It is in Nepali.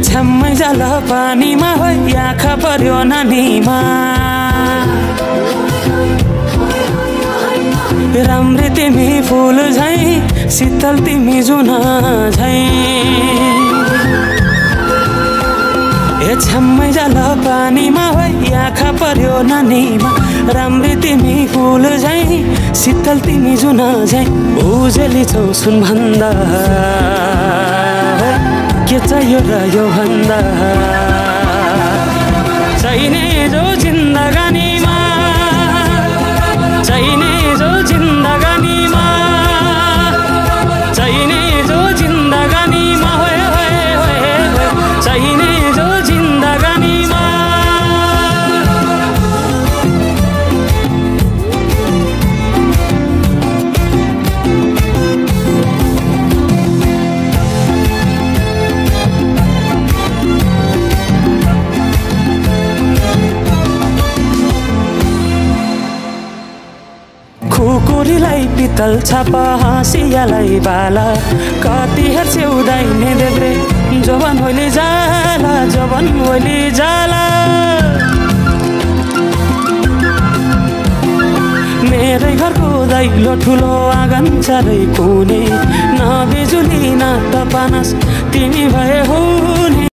छ्याम्मै जाल पानीमा होइ आँखा पर्यो नानीमा राम्री तिमी फुल झैं शीतल तिमी जुन झैं छ्याम्मै जाल पानीमा होइ आँखा पर्यो नानीमा राम्री तिमी फुल झैं शीतल तिमी जुन झैं उजेली छौ सुन भन्दा के चाहियो र यो भन्दा चाहिने जो जिन्दगानीमा चाहिने जो जिन्दगानीमा चाहिने जो जिन्दगानीमा होय होय होय चाहिने जो जिन्दगानीमा कुकुरीलाई पितल छापा हाँसियालाई बाला कति हेर्छौ दाहिने देब्रे जवान होइले जाला जवान होइले जाला मेरै घरको दैलो ठुलो आँगन चारै कुने न बिजुली न त पानस तिमी भए हो